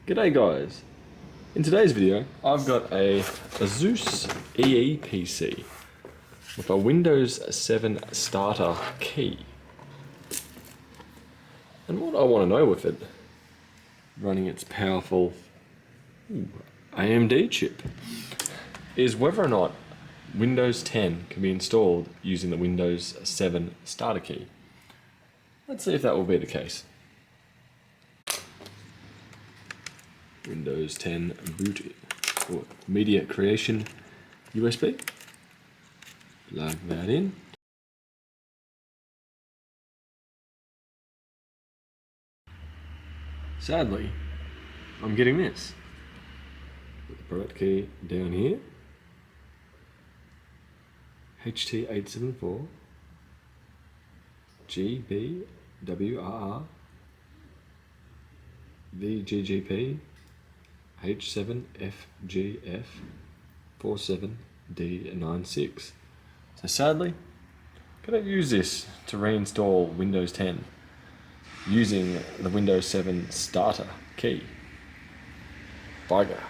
G'day guys, in today's video I've got a Asus EE PC with a Windows 7 starter key, and what I want to know with it, running its powerful AMD chip, is whether or not Windows 10 can be installed using the Windows 7 starter key. Let's see if that will be the case. Windows 10 boot or media creation USB. Plug that in. Sadly, I'm getting this. Put the product key down here. HT874 GBWRR VGGP H7FGF 47D96. So sadly, could I use this to reinstall Windows 10 using the Windows 7 starter key? Bugger.